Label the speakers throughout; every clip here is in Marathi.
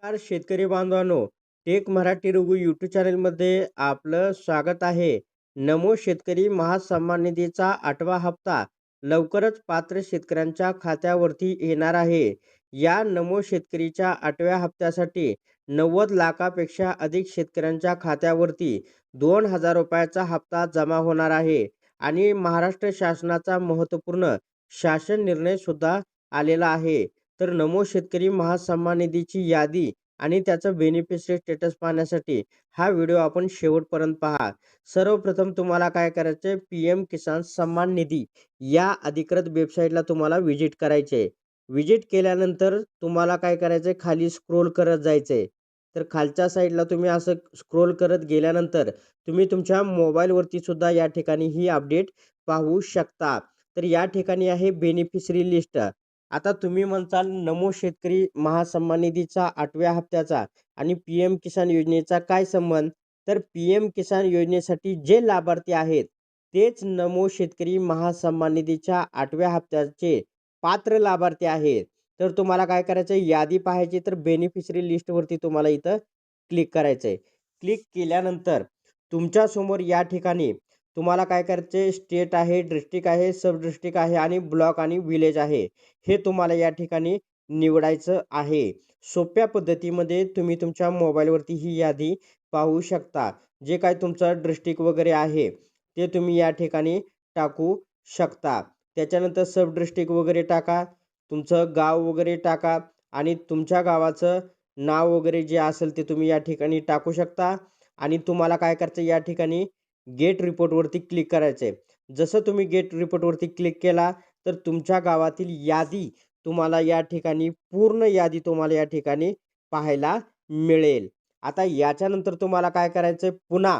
Speaker 1: नमस्कार शेतकरी बांधवांनो, टेक मराठी रघु यूट्यूब चॅनलमध्ये आपलं स्वागत आहे. नमो शेतकरी महासन्मान निधीचा 8वा हप्ता लवकरच पात्र शेतकऱ्यांच्या खात्यावरती येणार आहे. या नमो शेतकरीच्या 8व्या हप्त्यासाठी 90 लाखापेक्षा अधिक शेतकऱ्यांच्या खात्यावरती ₹2000 हप्ता जमा होणार आहे आणि महाराष्ट्र शासनाचा महत्त्वपूर्ण शासन निर्णय सुद्धा आलेला आहे. तर नमो शेतकरी महासन्मान निधीची यादी आणि त्याचं बेनिफिशरी स्टेटस पाहण्यासाठी हा व्हिडिओ आपण शेवटपर्यंत पहा. सर्वप्रथम तुम्हाला काय करायचं आहे, PM किसान सन्मान निधी या अधिकृत वेबसाईटला तुम्हाला व्हिजिट करायचे आहे. व्हिजिट केल्यानंतर तुम्हाला काय करायचं आहे, खाली स्क्रोल करत जायचं आहे. तर खालच्या साईडला तुम्ही असं स्क्रोल करत गेल्यानंतर तुम्ही तुमच्या मोबाईलवरती सुद्धा या ठिकाणी ही अपडेट पाहू शकता. तर या ठिकाणी आहे बेनिफिशरी लिस्ट. आता तुम्ही म्हणताल नमो शेतकरी महासन्मान निधीचा 8व्या हप्त्याचा आणि PM किसान योजनेचा काय संबंध? तर PM किसान योजनेसाठी जे लाभार्थी आहेत तेच नमो शेतकरी महासन्मान निधीच्या 8व्या हप्त्याचे पात्र लाभार्थी आहेत. तर तुम्हाला काय करायचं आहे, यादी पाहायची तर बेनिफिशरी लिस्टवरती तुम्हाला इथं क्लिक करायचं आहे. क्लिक केल्यानंतर तुमच्यासमोर या ठिकाणी तुम्हाला काय करायचं, स्टेट आहे, डिस्ट्रिक्ट आहे, सब डिस्ट्रिक्ट आहे आणि ब्लॉक आणि विलेज आहे. हे तुम्हाला या ठिकाणी निवडायचं आहे. सोप्या पद्धतीमध्ये तुम्ही तुमच्या मोबाईलवरती ही यादी पाहू शकता. जे काही तुमचं डिस्ट्रिक्ट वगैरे आहे ते तुम्ही या ठिकाणी टाकू शकता. त्याच्यानंतर सब डिस्ट्रिक्ट वगैरे टाका, तुमचं गाव वगैरे टाका आणि तुमच्या गावाचं नाव वगैरे जे असेल ते तुम्ही या ठिकाणी टाकू शकता. आणि तुम्हाला काय करायचं, या ठिकाणी गेट रिपोर्टवरती क्लिक करायचं आहे. जसं तुम्ही गेट रिपोर्टवरती क्लिक केला तर तुमच्या गावातील यादी तुम्हाला या ठिकाणी पूर्ण यादी तुम्हाला या ठिकाणी पाहायला मिळेल. आता याच्यानंतर तुम्हाला काय करायचं आहे, पुन्हा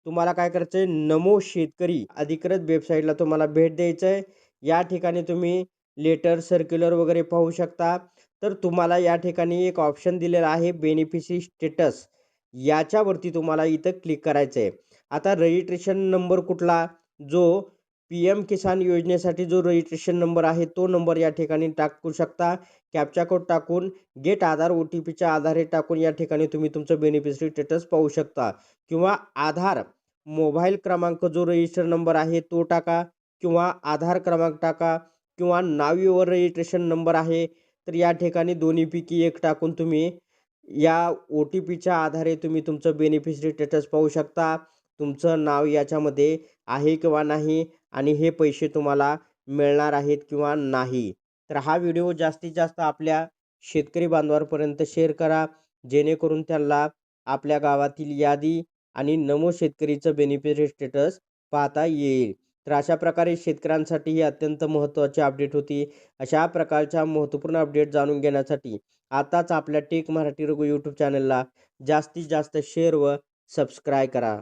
Speaker 1: तुम्हाला काय करायचं आहे, नमो शेतकरी अधिकृत वेबसाईटला तुम्हाला भेट द्यायचं आहे. या ठिकाणी तुम्ही लेटर, सर्क्युलर वगैरे पाहू शकता. तर तुम्हाला या ठिकाणी एक ऑप्शन दिलेला आहे बेनिफिशरी स्टेटस. याच्यावरती तुम्हाला इथं क्लिक करायचं आहे. आता रजिस्ट्रेशन नंबर कुठला, जो PM किसान योजनेसाठी जो रजिस्ट्रेशन नंबर आहे तो नंबर या ठिकाणी टाकू शकता. कॅप्चा कोड टाकून गेट आधार OTPच्या आधारे टाकून या ठिकाणी तुम्ही तुमचं बेनिफिशरी स्टेटस पाहू शकता. किंवा आधार मोबाईल क्रमांक जो रजिस्टर नंबर आहे तो टाका किंवा आधार क्रमांक टाका किंवा नावीवर रजिस्ट्रेशन नंबर आहे तर या ठिकाणी दोन्हीपैकी एक टाकून तुम्ही या OTPच्या आधारे तुम्ही तुमचं बेनिफिशरी स्टेटस पाहू शकता. तुमचं नाव याच्यामध्ये आहे किंवा नाही आणि हे पैसे तुम्हाला मिळणार आहेत किंवा नाही. तर हा व्हिडिओ जास्तीत जास्त आपल्या शेतकरी बांधवांपर्यंत शेअर करा, जेणेकरून त्यांना आपल्या गावातील यादी आणि नमो शेतकरीचं बेनिफिशरी स्टेटस पाहता येईल. तर अशा प्रकारे शेतकऱ्यांसाठी ही अत्यंत महत्त्वाची अपडेट होती. अशा प्रकारच्या महत्त्वपूर्ण अपडेट जाणून घेण्यासाठी आताच आपल्या टेक मराठी रघु यूट्यूब चॅनलला जास्तीत जास्त शेअर व सबस्क्राईब करा.